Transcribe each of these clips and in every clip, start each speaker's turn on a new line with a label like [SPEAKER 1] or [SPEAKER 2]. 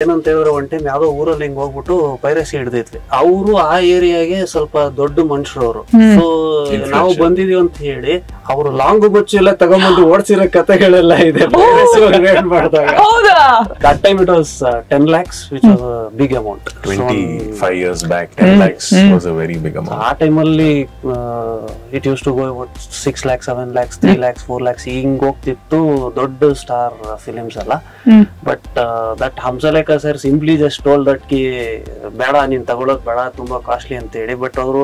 [SPEAKER 1] ಏನಂತ ಹೇಳಿದ್ರೆ one time ಯಾವ್ದೋ ಊರಲ್ಲಿ ಹಿಂಗ್ ಹೋಗ್ಬಿಟ್ಟು ಪೈರಸಿ ಹಿಡ್ದಿದ್ವಿ. ಅವರು ಆ ಏರಿಯಾಗೆ ಸ್ವಲ್ಪ ದೊಡ್ಡ ಮನುಷ್ಯರು ಅವರು. ಸೊ ನಾವು ಬಂದಿದೀವಿ ಅಂತ ಹೇಳಿ ಅವರು ಲಾಂಗ್ ಬಚ್ಚು ಎಲ್ಲ ತಗೊಂಡ್ಬಂದು ಓಡಿಸಿರೋ ಕಥೆಗಳೆಲ್ಲ ಇದೆ ಮಾಡಿದಾಗ. That time it was 10 lakhs, which was a big amount.
[SPEAKER 2] 25 years back, 10 lakhs was a very big amount.
[SPEAKER 1] ಆ ಟೈಮಲ್ಲಿ it used to go about 6 lakhs, 7 lakhs, 3 lakhs, 4 lakhs ಹಿಂಗ್ ಹೋಗ್ತಿತ್ತು ದೊಡ್ಡ ಸ್ಟಾರ್ ಫಿಲಿಮ್ಸ್ ಎಲ್ಲ. But that Hamsalekha sir simply just told that ಕಿ ಬೇಡ ನೀನ್ ತಗೊಳೋದ್ ಬೇಡ ತುಂಬಾ ಕಾಸ್ಟ್ಲಿ ಅಂತ ಹೇಳಿ. ಬಟ್ ಅವರು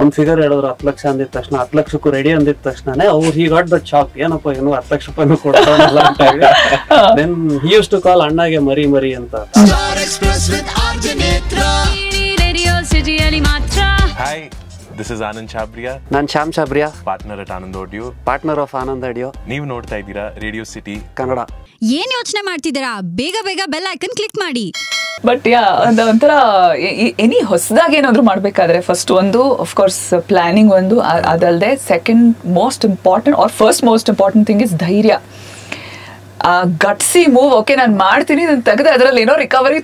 [SPEAKER 1] ಒಂದ್ ಫಿಗರ್ ಹೇಳಿದ್ರು 10 ಲಕ್ಷ ಅಂದಿದ ತಕ್ಷಣ 10 ಲಕ್ಷಕ್ಕೂ ರೆಡಿ ಅಂದಿದ ತಕ್ಷಣನೇ ಅವ್ರು ಹಿ ಗಾಟ್ ದಟ್ ಶಾಕ್, ಏನಪ್ಪ ಏನು 10 ಲಕ್ಷ ರೂಪಾಯಿನೂ ಕೊಡ್ತಾರಲ್ಲ ಅಂತ ಹೇಳಿ. Then he used to call ಅಣ್ಣಗೆ ಮರಿ ಮರಿ ಅಂತ.
[SPEAKER 2] Hi, this is Anand Chabria.
[SPEAKER 1] ನಾನ್ Shyam Chabria,
[SPEAKER 2] Partner at Anand Audio.
[SPEAKER 1] Partner of Anand audio.
[SPEAKER 2] ನೀವು ನೋಡ್ತಾ ಇದ್ದೀರಾ ರೇಡಿಯೋ ಸಿಟಿ
[SPEAKER 1] ಕನ್ನಡ.
[SPEAKER 3] ಏನ್ ಯೋಚನೆ ಮಾಡ್ತಿದ್ದೀರಾ? ಬೇಗ ಬೇಗ ಬೆಲ್ ಐಕನ್ ಕ್ಲಿಕ್ ಮಾಡಿ.
[SPEAKER 4] ಬಟ್ ಒಂಥರ ಎನಿ ಹೊಸದಾಗಿ ಏನಾದ್ರು ಮಾಡ್ಬೇಕಾದ್ರೆ ಫಸ್ಟ್ ಒಂದು ಅಫ್ಕೋರ್ಸ್ ಪ್ಲಾನಿಂಗ್ ಒಂದು, ಅದಲ್ಲದೆ second most important or first most important thing is ಧೈರ್ಯ. ಗಟ್ಸಿ ಮೂವ್, ಓಕೆ ನಾನು ಮಾಡ್ತೀನಿ, ನಾನು ತೆಗೆದು ಅದರಲ್ಲಿ ಏನೋ ರಿಕವರಿ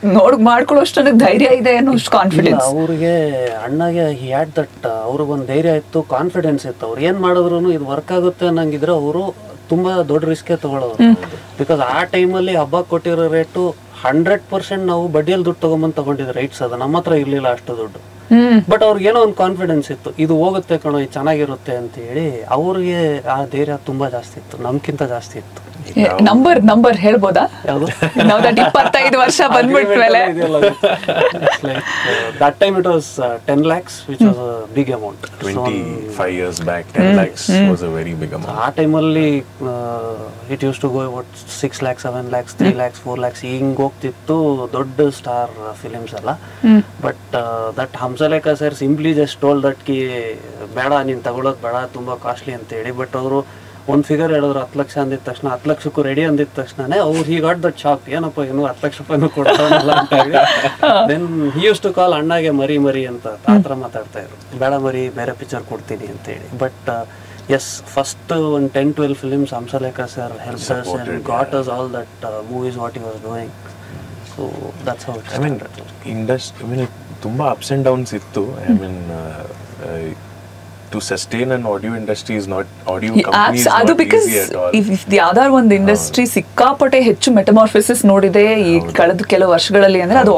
[SPEAKER 4] ಮಾಡ್ಕೊಳ್ಳೋಷ್ಟು ನನಗೆ ಧೈರ್ಯ ಇದೆ ಅನ್ನೋ ಕಾನ್ಫಿಡೆನ್ಸ್.
[SPEAKER 1] ಅವ್ರಿಗೆ ಅಣ್ಣಗೆ ಹಿ ಹ್ಯಾಡ್ ದಟ್, ಅವ್ರಿಗೆ ಒಂದು ಧೈರ್ಯ ಇತ್ತು, ಕಾನ್ಫಿಡೆನ್ಸ್ ಇತ್ತು. ಅವ್ರು ಏನ್ ಮಾಡಿದ್ರು ಇದು ವರ್ಕ್ ಆಗುತ್ತೆ ಅನ್ನಂಗಿದ್ರೆ ಅವರು ತುಂಬಾ ದೊಡ್ಡ ರಿಸ್ಕೇ ತಗೊಳ್ಳೋರು. ಬಿಕಾಸ್ ಆ ಟೈಮಲ್ಲಿ ಹಬ್ಬ ಕೊಟ್ಟಿರೋ ರೇಟು 100% ನಾವು ಬಡ್ಡಿಯಲ್ಲಿ ದುಡ್ಡು ತಗೊಂಡಿದ್ದೆ ರೈಟ್ಸ್. ಅದು ನಮ್ಮ ಹತ್ರ ಇರ್ಲಿಲ್ಲ ಅಷ್ಟು ದುಡ್ಡು. ಬಟ್ ಅವ್ರಿಗೆ ಏನೋ ಒಂದು ಕಾನ್ಫಿಡೆನ್ಸ್ ಇತ್ತು, ಇದು ಹೋಗುತ್ತೆ ಕಣೋ, ಇದು ಚೆನ್ನಾಗಿರುತ್ತೆ ಅಂತ ಹೇಳಿ. ಅವ್ರಿಗೆ ಆ ಧೈರ್ಯ ತುಂಬಾ ಜಾಸ್ತಿ ಇತ್ತು, ನಮ್ಗಿಂತ ಜಾಸ್ತಿ ಇತ್ತು.
[SPEAKER 4] ನಂಬರ್ ಹೇಳ್ಬೋದಾ? ನಾವು 25 ವರ್ಷ ಬಂದ್ಬಿಟ್ಮೇಲೆ
[SPEAKER 1] that time it was 10 lakhs, which was a big amount.
[SPEAKER 2] 25 years back, 10 lakhs was a very big amount.
[SPEAKER 1] ಆ ಟೈಮಲ್ಲಿ it used to go about 6 lakhs, 7 lakhs, 3 lakhs, 4 lakhs ಹಿಂಗ್ ಹೋಗ್ತಿತ್ತು ದೊಡ್ಡ ಸ್ಟಾರ್ ಫಿಲಿಮ್ಸ್ ಎಲ್ಲ. But that Hamsalekha sir simply just told that ಕಿ ಬೇಡ ನೀನ್ ತಗೊಳೋದ್ ಬೇಡ ತುಂಬಾ ಕಾಸ್ಟ್ಲಿ ಅಂತ ಹೇಳಿ. ಬಟ್ ಅವರು ಒಂದ್ ಫಿಗರ್ ಹೇಳಿದ್ರು 10 ಲಕ್ಷ ಅಂದಿದ ತಕ್ಷಣ 10 ಲಕ್ಷಕ್ಕೂ ರೆಡಿ ಅಂದಿದ ತಕ್ಷಣನೇ ಅವ್ರು ಹಿ ಗಾಟ್ ದಟ್ ಶಾಕ್, ಏನಪ್ಪ ಏನು 10 ಲಕ್ಷ ರೂಪಾಯಿನೂ ಕೊಡ್ತಾರಲ್ಲ ಅಂತ ಹೇಳಿ. Then he used to call ಅಣ್ಣಗೆ ಮರಿ ಮರಿ ಅಂತ ಆತರ ಮಾತಾಡ್ತಾ ಇದ್ರು, ಬೇಡ ಮರಿ ಬೇರೆ ಪಿಕ್ಚರ್ ಕೊಡ್ತೀನಿ ಅಂತ ಹೇಳಿ. ಬಟ್ ಎಸ್, ಫಸ್ಟ್ ಒಂದು 10-12 films Hamsalekha sir helps us and got us all that movies what he was doing. So that's how it started.
[SPEAKER 2] Industry ತುಂಬಾ ups and downs ಇತ್ತು. To sustain an audio industry is not, audio company is not easy at all.
[SPEAKER 4] if ಯಾವ್ದಾದ್ರು ಒಂದು industry ಸಿಕ್ಕಾಪಟ್ಟೆ ಹೆಚ್ಚು ಮೆಟಮಾರ್ಫಿಸಿಸ್ ನೋಡಿದೆ ಈ ಕಳೆದ ಕೆಲವು ವರ್ಷಗಳಲ್ಲಿ ಅಂದ್ರೆ ಅದು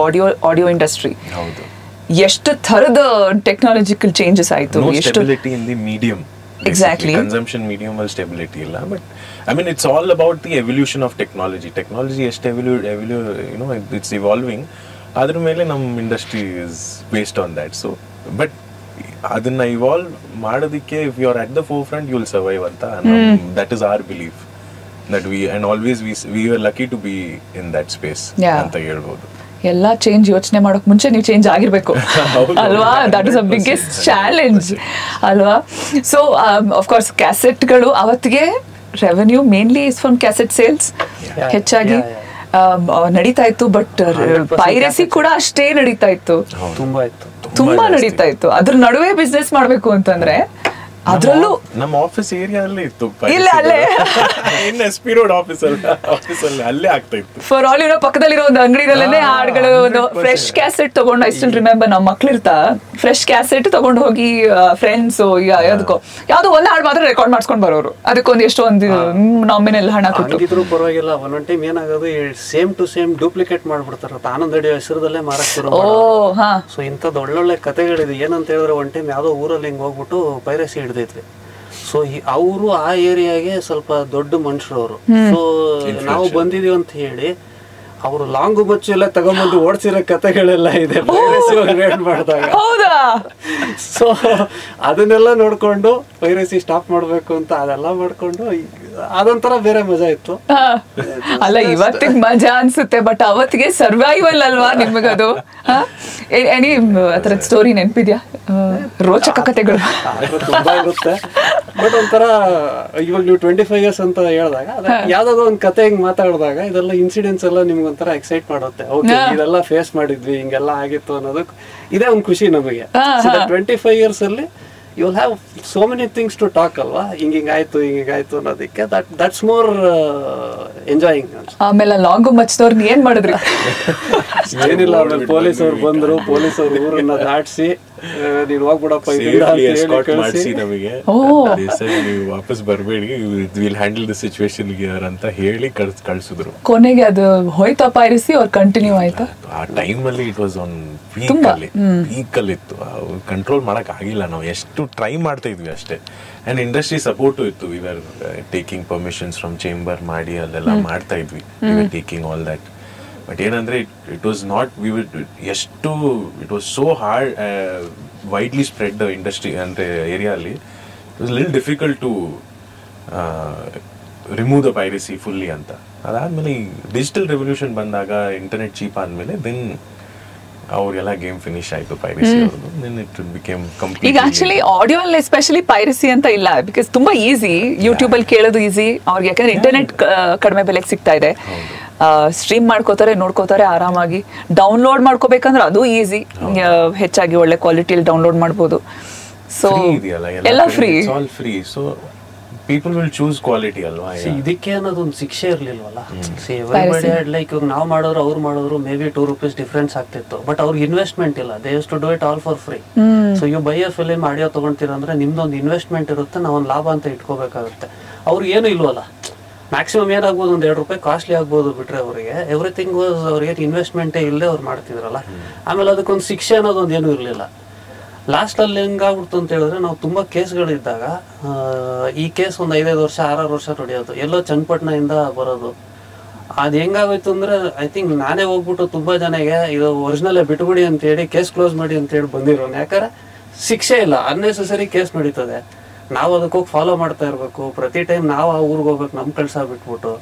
[SPEAKER 4] ಆಡಿಯೋ ಇಂಡಸ್ಟ್ರಿ.
[SPEAKER 2] ಹೌದು,
[SPEAKER 4] ಎಷ್ಟು ಥರದ ಟೆಕ್ನಾಲಜಿಕಲ್ ಚೇಂಜಸ್ ಆಯ್ತು, ಎಷ್ಟು
[SPEAKER 2] stability in the medium.
[SPEAKER 4] Exactly.
[SPEAKER 2] Consumption medium ಅಲ್ಲಿ stability ಇಲ್ಲ. But it's all about the evolution of technology. Technology ಎಷ್ಟು it's evolving. ಅದ್ರ ಮೇಲೆ ನಮ್ಮ industry is based on that. So but ಅದನ್ನ ಇವಾಲ್ವ್ ಮಾಡೋದಕ್ಕೆ if you are at the forefront you will survive ಅಂತ that is our belief, that we were lucky to be in that space ಅಂತ ಹೇಳ್ಬೋದು.
[SPEAKER 4] ಎಲ್ಲ change ಯೋಚನೆ ಮಾಡೋಕ್ ಮುಂಚೆ ನೀವು ಚೇಂಜ್ ಆಗಿರ್ಬೇಕು ಅಲ್ವಾ? That is a biggest challenge ಅಲ್ವಾ? ಸೊ ಆಫ್ಕೋರ್ಸ್ ಕ್ಯಾಸೆಟ್ಗಳು ಅವತ್ತಿಗೆ revenue mainly is from cassette sales ಹೆಚ್ಚಾಗಿ ನಡೀತಾ ಇತ್ತು. ಬಟ್ ಪೈರಸಿ ಕೂಡ ಅಷ್ಟೇ ನಡೀತಾ ಇತ್ತು, ತುಂಬಾ ನಡೀತಾ ಇತ್ತು. ಅದ್ರ ನಡುವೆ ಬಿಸ್ನೆಸ್ ಮಾಡ್ಬೇಕು ಅಂತಂದ್ರೆ ಅದ್ರಲ್ಲೂ
[SPEAKER 2] ನಮ್ಮ ಆಫೀಸ್ ಏರಿಯಾದಲ್ಲೇ ಇತ್ತು,
[SPEAKER 4] ಇಲ್ಲ ಅಲ್ಲೇ
[SPEAKER 2] SP ರೋಡ್ ಆಫೀಸಲ್ಲಿ ಅಲ್ಲೇ ಆಗ್ತಾ ಇತ್ತು.
[SPEAKER 4] ಫಾರ್ ಆಲ್ ಪಕ್ಕದಲ್ಲಿರೋ ಒಂದು ಅಂಗಡಿನಲ್ಲೇ ಹಾಡುಗಳು, ಒಂದು ಫ್ರೆಶ್ ಕ್ಯಾಸೆಟ್ ತಗೊಂಡು, ಐ ಸ್ಟಿಲ್ ರಿಮೆಂಬರ್ ನಮ್ಮ ಮಕ್ಳಿರ್ತಾ ಫ್ರೆಶ್ ಕ್ಯಾಸೆಟ್ ತಗೊಂಡು ಹೋಗಿ ಫ್ರೆಂಡ್ಸ್ ಯಾವ್ದೋ ಒಂದು ಹಾಡು ಮಾತ್ರ ರೆಕಾರ್ಡ್ ಮಾಡ್ಸ್ಕೊಂಡ್ ಬರೋರು. ಅದಕ್ಕೊಂದು ಎಷ್ಟೋ ಒಂದು ನಾಮಿನಲ್ ಹಣ ಕೊಟ್ಟು
[SPEAKER 1] ಪರವಾಗಿಲ್ಲ. ಒಂದೊಂದ್ ಟೈಮ್ ಏನಾಗೋದು ಸೇಮ್ ಟು ಸೇಮ್ ಡೂಪ್ಲಿಕೇಟ್ ಮಾಡ್ಬಿಡ್ತಾರ, ಆನಂದ್ ಆಡಿಯೋ ಹೆಸರದಲ್ಲೇ ಮಾರಕ್ ಶುರು. ಸೊ ಇಂಥದ್ದು ಒಳ್ಳೊಳ್ಳೆ ಕಥೆಗಳಿದೆ. ಏನಂತ ಹೇಳಿದ್ರೆ ಒನ್ ಟೈಮ್ ಯಾವ್ದೋ ಊರಲ್ಲಿ ಹಿಂಗ್ ಹೋಗ್ಬಿಟ್ಟು ಪೈರಸಿ ಹಿಡ್ದಿದ್ವಿ. ಸೊ ಅವರು ಆ ಏರಿಯಾಗೆ ಸ್ವಲ್ಪ ದೊಡ್ಡ ಮನುಷ್ಯರು ಅವರು. ಸೊ ನಾವು ಬಂದಿದೀವಿ ಅಂತ ಹೇಳಿ ಅವರು ಲಾಂಗ್ ಬಚ್ಚು ಎಲ್ಲ ತಗೊಂಡ್ಬಂದು ಓಡಿಸಿರೋ ಕಥೆಗಳೆಲ್ಲ ಇದೆ ಮಾಡಿದಾಗ. ಸೊ ಅದನ್ನೆಲ್ಲ ನೋಡ್ಕೊಂಡು ಪೈರಸಿ ಸ್ಟಾಪ್ ಮಾಡ್ಬೇಕು ಅಂತ ಅದೆಲ್ಲ ಮಾಡ್ಕೊಂಡು ಅದೊಂಥರ ಬೇರೆ ಮಜಾ ಇತ್ತು.
[SPEAKER 4] ಅಲ್ಲ, ಇವತ್ತಿಗೆ ಮಜಾ ಅನ್ಸುತ್ತೆ, ಬಟ್ ಅವತ್ತಿಗೆ ಸರ್ವೈವಲ್ ಅಲ್ವಾ ನಿಮಗದು? ಎನಿ ಅದರ ಸ್ಟೋರಿ ನೆನಪಿದ್ಯಾ? ರೋಚಕ ಕಥೆಗಳು
[SPEAKER 1] ತುಂಬಾ ಇರುತ್ತೆ. ಬಟ್ ಒಂಥರ ಇವಾಗ ನೀವು 25 years ಅಂತ ಹೇಳಿದಾಗ ಯಾವ್ದಾದ್ರು ಒಂದು ಕತೆ ಹಿಂಗ್ ಮಾತಾಡಿದಾಗ ಇದೆಲ್ಲ ಇನ್ಸಿಡೆಂಟ್ಸ್ ಎಲ್ಲ ನಿಮ್ಗೆ ಒಂಥರ ಎಕ್ಸೈಟ್ ಮಾಡುತ್ತೆ. ಓಕೆ, ಇದೆಲ್ಲ ಫೇಸ್ ಮಾಡಿದ್ವಿ, ಹಿಂಗೆಲ್ಲ ಆಗಿತ್ತು ಅನ್ನೋದು ಇದೇ ಒಂದು ಖುಷಿ ನಮಗೆ. 25 years ಅಲ್ಲಿ you'll have so many things to talk ಅಲ್ವಾ, ಹಿಂಗಾಯ್ತು ಅನ್ನೋದಕ್ಕೆ that's more enjoying.
[SPEAKER 4] ಆಮೇಲೆ ಲಾಂಗು ಮಚ್ದವ್ರನ್ನ ಏನ್ ಮಾಡಿದ್ರಿ?
[SPEAKER 1] ಏನಿಲ್ಲ, ಆಮೇಲೆ ಪೊಲೀಸವ್ರು ಬಂದ್ರು, ಪೊಲೀಸವ್ರು ಊರನ್ನ ದಾಟಿಸಿ ನೀನು ಹೋಗ್ಬಿಡಪ್ಪ
[SPEAKER 2] ಮಾಡಿಸಿ ನಮಗೆ ನೀವು ವಾಪಸ್ ಬರಬೇಡಿ, ವಿಲ್ ಹ್ಯಾಂಡಲ್ ದ ಸಿಚುವೇಶನ್ ಅಂತ ಹೇಳಿ ಕಳ್ಸಿದ್ರು.
[SPEAKER 4] ಕೊನೆಗೆ ಅದು ಹೋಯ್ತಾ ಪೈರಸಿ ಅವ್ರು ಕಂಟಿನ್ಯೂ ಆಯ್ತಾ?
[SPEAKER 2] ಆ ಟೈಮ್ ಅಲ್ಲಿ ಇಟ್ ವಾಸ್ ಆನ್ ಪೀಕಲ್ಲಿ ಇತ್ತು, ಕಂಟ್ರೋಲ್ ಮಾಡಕ್ ಆಗಿಲ್ಲ. ನಾವು ಎಷ್ಟು ಟ್ರೈ ಮಾಡ್ತಾ ಇದ್ವಿ ಅಷ್ಟೇ. ಅಂಡ್ ಇಂಡಸ್ಟ್ರಿ ಸಪೋರ್ಟು ಇತ್ತು. We are taking permissions from chamber ಮಾಡಿ ಅಲ್ಲೆಲ್ಲ ಮಾಡ್ತಾ ಇದ್ವಿ, we are taking all that. But ಏನಂದ್ರೆ it was not, it was so hard, widely spread industry ಅಂದ್ರೆ ಏರಿಯಾ ಅಲ್ಲಿ. It was little difficult to remove the piracy fully ಅಂತ. ಅದಾದ್ಮೇಲೆ ಈ ಡಿಜಿಟಲ್ ರೆವಲ್ಯೂಷನ್ ಬಂದಾಗ, ಇಂಟರ್ನೆಟ್ ಚೀಪ್ ಆದ್ಮೇಲೆ ದೆನ್ ಅವ್ರಿಗೆಲ್ಲ game finish ಆಯ್ತು ಪೈರಸಿ ಅವ್ರದ್ದು. Then it became complete.
[SPEAKER 4] ಈಗ ಆಕ್ಚುಲಿ ಆಡಿಯೋ ಅಲ್ಲಿ ಎಸ್ಪೆಷಲಿ ಪೈರಸಿ ಅಂತ ಇಲ್ಲ, ಬಿಕಾಸ್ ತುಂಬಾ ಈಸಿ, ಯೂಟ್ಯೂಬ್ ಅಲ್ಲಿ ಕೇಳೋದು ಈಸಿ ಅವ್ರಿಗೆ, ಯಾಕಂದ್ರೆ ಇಂಟರ್ನೆಟ್ ಕಡಿಮೆ ಬೆಲೆಗೆ ಸಿಗ್ತಾ ಇದೆ. ಸ್ಟ್ರೀಮ್ ಮಾಡ್ಕೋತಾರೆ, ನೋಡ್ಕೋತಾರೆ ಆರಾಮಾಗಿ. ಡೌನ್ಲೋಡ್ ಮಾಡ್ಕೋಬೇಕಂದ್ರೆ ಅದು ಈಸಿ, ಹೆಚ್ಚಾಗಿ ಒಳ್ಳೆ ಕ್ವಾಲಿಟಿಯಲ್ಲಿ ಡೌನ್ಲೋಡ್ ಮಾಡ್ಬೋದು. ಸೊ ಎಲ್ಲ
[SPEAKER 2] free, so people will choose quality ಅಲ್ವಾ.
[SPEAKER 1] ಇದಕ್ಕೆ ಅನ್ನೋದೊಂದು ಶಿಕ್ಷೆ ಇರ್ಲಿಲ್ವಲ್ಲ. ಲೈಕ್ ನಾವು ಮಾಡೋರು ಅವ್ರು ಮಾಡೋರು ಮೇ ಬಿ ₹2 ಡಿಫ್ರೆನ್ಸ್ ಆಗ್ತಿತ್ತು, ಬಟ್ ಅವ್ರಿಗೆ ಇನ್ವೆಸ್ಟ್ಮೆಂಟ್ ಇಲ್ಲ. They used to do it all for free. So you buy a film audio ತಗೊಂತೀರ ಅಂದ್ರೆ ನಿಮ್ದೊಂದು ಇನ್ವೆಸ್ಟ್ಮೆಂಟ್ ಇರುತ್ತೆ, ನಾವೊಂದು ಲಾಭ ಅಂತ ಇಟ್ಕೋಬೇಕಾಗುತ್ತೆ. ಅವ್ರಿಗೆ ಏನು ಇಲ್ವಲ್ಲ, ಮ್ಯಾಕ್ಸಿಮಮ್ ಏನಾಗ್ಬೋದು, ಒಂದು ₹2 ಕಾಸ್ಟ್ಲಿ ಆಗ್ಬೋದು ಬಿಟ್ರೆ ಅವರಿಗೆ ಎವ್ರಿಥಿಂಗ್ ವಾಸ್, ಅವ್ರಿಗೆ ಇನ್ವೆಸ್ಟ್ಮೆಂಟೇ ಇಲ್ಲದೆ ಅವ್ರು ಮಾಡ್ತಿದ್ರಲ್ಲ. ಆಮೇಲೆ ಅದಕ್ಕೊಂದು ಶಿಕ್ಷೆ ಅನ್ನೋದೊಂದು ಏನೂ ಇರಲಿಲ್ಲ. ಲಾಸ್ಟಲ್ಲಿ ಹೆಂಗಾಗ್ಬಿಡ್ತು ಅಂತ ಹೇಳಿದ್ರೆ, ನಾವು ತುಂಬ ಕೇಸ್ಗಳಿದ್ದಾಗ ಈ ಕೇಸ್ ಒಂದು 5 ವರ್ಷ 6 ವರ್ಷ ನಡೆಯೋದು, ಎಲ್ಲೋ ಚನ್ನಪಟ್ಟಣದಿಂದ ಬರೋದು. ಅದು ಹೆಂಗಾಗೋಯ್ತು ಅಂದರೆ, ಐ ಥಿಂಕ್ ನಾನೇ ಹೋಗ್ಬಿಟ್ಟು ತುಂಬ ಜನಗೆ ಇದು ಒರಿಜಿನಲ್ಲೇ ಬಿಟ್ಬಿಡಿ ಅಂತೇಳಿ ಕೇಸ್ ಕ್ಲೋಸ್ ಮಾಡಿ ಅಂತೇಳಿ ಬಂದಿರೋನು. ಯಾಕಂದ್ರೆ ಶಿಕ್ಷೆ ಇಲ್ಲ, ಅನ್ನೆಸೆಸರಿ ಕೇಸ್ ನಡೀತದೆ. ನಾವು ಅದಕ್ಕೆ ಹೋಗಿ ಫಾಲೋ ಮಾಡ್ತಾ ಇರ್ಬೇಕು, ಪ್ರತಿ ಟೈಮ್ ನಾವು ಆ ಊರಿಗೆ ಹೋಗ್ಬೇಕು ನಮ್ಮ ಕೆಲಸ ಬಿಟ್ಬಿಟ್ಟು.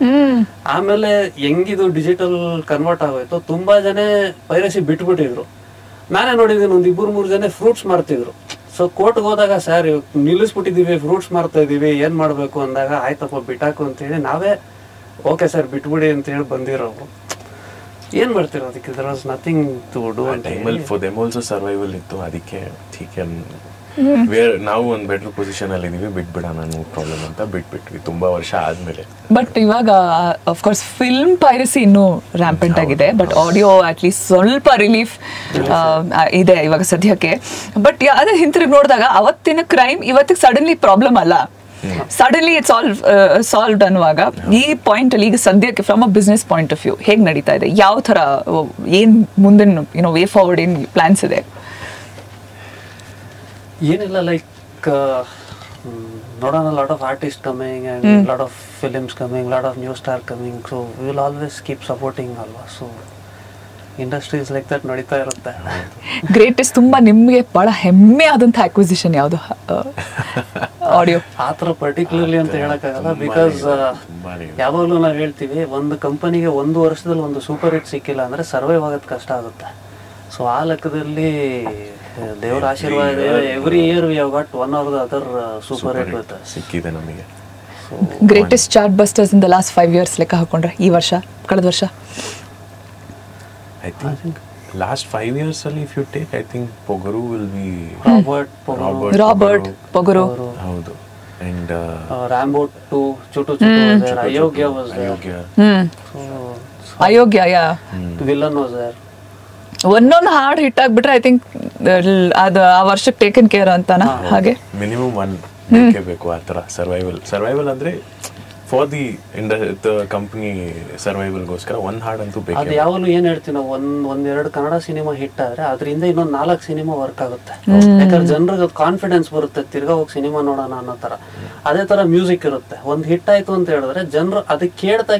[SPEAKER 1] ಆಮೇಲೆ ಹೆಂಗಿದು ಡಿಜಿಟಲ್ ಕನ್ವರ್ಟ್ ಆಗೋಯ್ತು, ತುಂಬಾ ಜನ ಪೈರಸಿ ಬಿಟ್ಬಿಟ್ಟಿದ್ರು. ನಾನೇ ನೋಡಿದ್ದೀನಿ, ಒಂದು 2-3 ಜನ ಫ್ರೂಟ್ಸ್ ಮಾರ್ತಿದ್ರು. ಸೊ ಕೋರ್ಟ್ಗೆ ಹೋದಾಗ, ಸರ್ ನಿಲ್ಲಿಸ್ಬಿಟ್ಟಿದೀವಿ, ಫ್ರೂಟ್ಸ್ ಮಾರ್ತಾ ಇದೀವಿ, ಏನ್ ಮಾಡ್ಬೇಕು ಅಂದಾಗ, ಆಯ್ತಪ್ಪ ಬಿಟ್ಟಾಕು ಅಂತೇಳಿ ನಾವೇ ಓಕೆ ಸರ್ ಬಿಟ್ಬಿಡಿ ಅಂತ ಹೇಳಿ ಬಂದಿರೋರು. ಏನ್ ಮಾಡ್ತಿರೋ ಅದಕ್ಕೆ, there was nothing to do.
[SPEAKER 2] ಟೈಮಲ್ಲಿ ಫಾರ್ ದೆಮ್ ಆಲ್ಸೋ ಸರ್ವೈವಲ್ ಇತ್ತು, ಅದಕ್ಕೆ ನಾವು ಒಂದು ಬೆಟರ್ ಪೊಸಿಷನ್ ಅಲ್ಲಿ ಇದೀವಿ, ಬಿಟ್ಬಿಡೋಣ, ನೋ ಪ್ರಾಬ್ಲಮ್ ಅಂತ ಬಿಟ್ಬಿಟ್ವಿ ತುಂಬಾ ವರ್ಷ ಆದ್ಮೇಲೆ.
[SPEAKER 4] ಬಟ್ ಇವಾಗ ಅಫ್ಕೋರ್ಸ್ ಫಿಲ್ಮ್ ಪೈರಸಿ ಇನ್ನೂ ರ್ಯಾಂಪೆಂಟ್ ಆಗಿದೆ, ಬಟ್ ಆಡಿಯೋ ಅಟ್ಲೀಸ್ಟ್ ಸ್ವಲ್ಪ ರಿಲೀಫ್ ಇದೆ ಇವಾಗ ಸದ್ಯಕ್ಕೆ. ಬಟ್ ಅದೇ ಹಿಂತಿರುಗಿ ನೋಡಿದಾಗ ಅವತ್ತಿನ ಕ್ರೈಮ್ ಇವತ್ತಿಗೆ ಸಡನ್ಲಿ ಪ್ರಾಬ್ಲಮ್ ಅಲ್ಲ, ಸಡನ್ಲಿ ಇಟ್ಸ್ ಸಾಲ್ವ್ಡ್ ಅನ್ನುವಾಗ ಈ ಪಾಯಿಂಟ್ ಅಲ್ಲಿ ಈಗ ಸದ್ಯಕ್ಕೆ from a business point of view ಹೇಗೆ ನಡೀತಾ ಇದೆ? ಯಾವ ತರ, ಏನ್ ಮುಂದಿನ ವೇ ಫಾರ್ವರ್ಡ್, ಏನ್ ಪ್ಲಾನ್ಸ್ ಇದೆ?
[SPEAKER 1] ಏನಿಲ್ಲ, ಲೈಕ್ ನೋಡೋಣ, lot of artist coming and lot of films coming, lot of new star coming. So we will always keep supporting ಅಲ್ವಾ. ಸೊ ಇಂಡಸ್ಟ್ರೀಸ್ ಲೈಕ್ ದಟ್ ನಡೀತಾ ಇರುತ್ತೆ.
[SPEAKER 4] ಗ್ರೇಟೆಸ್ಟ್, ತುಂಬಾ ನಿಮ್ಗೆ ಬಹಳ ಹೆಮ್ಮೆ ಆದಂತ ಅಕ್ವಿಸಿಷನ್ ಯಾವುದು ಆಡಿಯೋ?
[SPEAKER 1] ಆ ಥರ ಪರ್ಟಿಕ್ಯುಲರ್ಲಿ ಅಂತ ಹೇಳಕ್ಕಾಗಲ್ಲ, ಬಿಕಾಸ್ ಯಾವಾಗಲೂ ನಾವು ಹೇಳ್ತೀವಿ, ಒಂದು ಕಂಪನಿಗೆ 1 ವರ್ಷದಲ್ಲಿ ಒಂದು ಸೂಪರ್ ಹಿಟ್ ಸಿಕ್ಕಿಲ್ಲ ಅಂದ್ರೆ ಸರ್ವೈವ್ ಆಗೋದು ಕಷ್ಟ ಆಗುತ್ತೆ. ಸೊ ಆ ಲೆಕ್ಕದಲ್ಲಿ ದೇವರ ಆಶೀರ್ವಾದ ಇದೆ. Every year we have got 1 or the other super hit with us.
[SPEAKER 2] ಸಿಕ್ಕಿದೆ ನಮಗೆ.
[SPEAKER 4] Greatest chart busters in the last 5 years ಲೆಕ್ಕ ಹಾಕೊಂಡ್ರೆ, ಈ ವರ್ಷ, ಕಳೆದ ವರ್ಷ?
[SPEAKER 2] I think last 5 years ಅಲ್ಲಿ if you take, I think Pogaru will be
[SPEAKER 4] Robert Pogaru.
[SPEAKER 2] ಹೌದು. And
[SPEAKER 1] Rambo 2, Chutu was there, Ayogya was there.
[SPEAKER 4] Ayogya, yeah.
[SPEAKER 1] Villain was there.
[SPEAKER 4] ಒಂದೊಂದು ಹಾಡ್ ಹಿಟ್ ಆಗ್ಬಿಟ್ರೆ ಐ ಥಿಂಕ್ ಅದು ಆ ವರ್ಷಕ್ಕೆ ಟೇಕನ್ ಕೇರ್ ಅಂತಾನ. ಹಾಗೆ
[SPEAKER 2] ಮಿನಿಮಮ್ 1 ಬೇಕೇ ಬೇಕು ಆ ಥರ ಸರ್ವೈವಲ್ ಅಂದ್ರೆ ಫಾರ್ ದಿ ಕಂಪನಿ ಸರ್ವೈವಲ್ಗೋಸ್ಕರ 1 ಹಾಡ್ ಅಂತೂ ಬೇಕು.
[SPEAKER 1] ಅದು ಯಾವಾಗಲೂ ಏನ್ ಹೇಳ್ತೀವಿ ನಾವು, ಒಂದೆರಡು ಕನ್ನಡ ಸಿನಿಮಾ ಹಿಟ್ ಆದ್ರೆ ಅದರಿಂದ ಇನ್ನೊಂದು 4 ಸಿನಿಮಾ ವರ್ಕ್ ಆಗುತ್ತೆ. ಯಾಕಂದ್ರೆ ಜನರಿಗೆ ಕಾನ್ಫಿಡೆನ್ಸ್ ಬರುತ್ತೆ, ತಿರ್ಗಾ ಹೋಗಿ ಸಿನಿಮಾ ನೋಡೋಣ ಅನ್ನೋ ತರ. ಅದೇ ತರ ಮ್ಯೂಸಿಕ್ ಇರುತ್ತೆ, ಒಂದು ಹಿಟ್ ಆಯ್ತು ಅಂತ ಹೇಳಿದ್ರೆ ಜನರು ಅದಕ್ಕೆ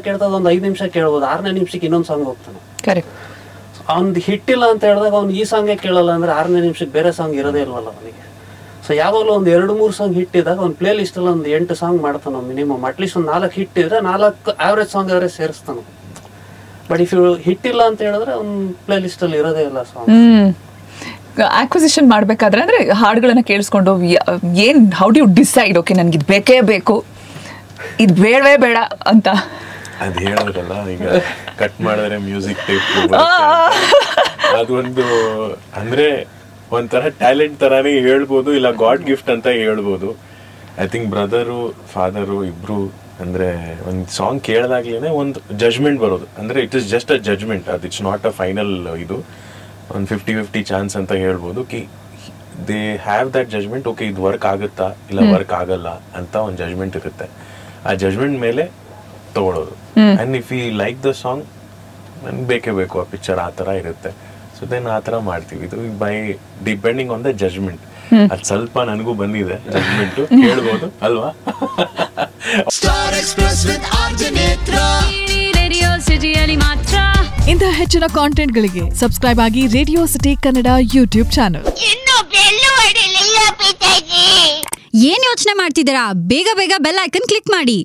[SPEAKER 1] ಕೇಳ್ತಾ ಒಂದು 5 ನಿಮಿಷ ಕೇಳ್ಬೋದು, 6ನೇ ನಿಮಿಷಕ್ಕೆ ಇನ್ನೊಂದು ಸಾಂಗ್ ಹೋಗ್ತಾನೆ.
[SPEAKER 4] ಕರೆಕ್ಟ್.
[SPEAKER 1] ಅವ್ನು ಹಿಟ್ ಇಲ್ಲ ಅಂತ ಹೇಳಿದಾಗ ಅವ್ನು ಈ ಸಾಂಗೇ ಕೇಳಲ್ಲ ಅಂದ್ರೆ 6ನೇ ನಿಮಿಷಕ್ಕೆ ಬೇರೆ ಸಾಂಗ್ ಇರೋದೇ ಇಲ್ವಲ್ಲ ಅವನಿಗೆ. ಸೊ ಯಾವಾಗಲೂ ಒಂದು 2-3 ಸಾಂಗ್ ಹಿಟ್ ಇದ್ದಾಗ ಒಂದು ಪ್ಲೇ ಲಿಸ್ಟ್ ಅಲ್ಲಿ ಒಂದು 8 ಸಾಂಗ್ ಮಾಡ್ತಾನೆ ಮಿನಿಮಮ್. ಅಟ್ಲೀಸ್ಟ್ ಒಂದು 4 ಹಿಟ್ ಇದ್ರೆ 4 ಆವ್ರೇಜ್ ಸಾಂಗ್ ಅವರೇ ಸೇರಿಸ್ತಾನೆ. ಬಟ್ ಇಫ್ ಹಿಟ್ ಇಲ್ಲ ಅಂತ ಹೇಳಿದ್ರೆ ಅವ್ನು ಪ್ಲೇ ಲಿಸ್ಟ್ ಅಲ್ಲಿ ಇರೋದೇ ಇಲ್ಲ ಸಾಂಗ್.
[SPEAKER 4] ಆಕ್ವಿಸಿಷನ್ ಮಾಡ್ಬೇಕಾದ್ರೆ ಅಂದ್ರೆ ಹಾಡುಗಳನ್ನ ಕೇಳಿಸ್ಕೊಂಡು ಏನ್, how do you decide, okay ನನ್ಗೆ ಇದು ಬೇಕೇ ಬೇಕು, ಇದು ಬೇಡವೇ ಬೇಡ ಅಂತ?
[SPEAKER 2] ಅದು ಹೇಳೋದಲ್ಲ, ಈಗ ಕಟ್ ಮಾಡಿದ್ರೆ ಮ್ಯೂಸಿಕ್ ಟೇಪ್ ಅದೊಂದು ಅಂದ್ರೆ ಒಂಥರ ಟ್ಯಾಲೆಂಟ್ ತರಾನೇ ಹೇಳ್ಬೋದು, ಇಲ್ಲ ಗಾಡ್ ಗಿಫ್ಟ್ ಅಂತ ಹೇಳ್ಬೋದು. ಐ ಥಿಂಕ್ ಬ್ರದರು ಫಾದರು ಇಬ್ರು ಅಂದ್ರೆ ಒಂದು ಸಾಂಗ್ ಕೇಳಿದಾಗ್ಲೇನೆ ಒಂದು ಜಜ್ಮೆಂಟ್ ಬರೋದು. ಅಂದ್ರೆ it is just a judgement, ಅದು ಇಟ್ಸ್ ನಾಟ್ ಅ ಫೈನಲ್. ಇದು ಒಂದು 50-50 ಚಾನ್ಸ್ ಅಂತ ಹೇಳ್ಬೋದು. They have that judgement, okay ಇದು ವರ್ಕ್ ಆಗುತ್ತಾ ಇಲ್ಲ ವರ್ಕ್ ಆಗಲ್ಲ ಅಂತ ಒಂದು ಜಜ್ಮೆಂಟ್ ಇರುತ್ತೆ. ಆ ಜಜ್ಮೆಂಟ್ ಮೇಲೆ ತಗೊಳ್ಳೋದು. And if you like the song, ನನ್ಗೆ ಬೇಕೇ ಬೇಕು ಆ ಪಿಕ್ಚರ್, ಆ ಥರ ಇರುತ್ತೆ. ಸೊ ದೆನ್ ಆ ಥರ ಮಾಡ್ತೀವಿ. ಇದು by depending on the judgement. ಅದು ಸ್ವಲ್ಪ ನನಗೂ ಬಂದಿದೆ ಜಜ್ಮೆಂಟ್, ಹೇಳ್ಬೋದು ಅಲ್ವಾ.
[SPEAKER 5] ಇಂತಹ ಹೆಚ್ಚಿನ ಕಾಂಟೆಂಟ್ಗಳಿಗೆ ಸಬ್ಸ್ಕ್ರೈಬ್ ಆಗಿ Radio City Kannada YouTube channel.
[SPEAKER 3] ಏನ್ ಯೋಚನೆ ಮಾಡ್ತಿದ್ದೀರಾ? ಬೇಗ ಬೇಗ ಬೆಲ್ ಐಕನ್ ಕ್ಲಿಕ್ ಮಾಡಿ.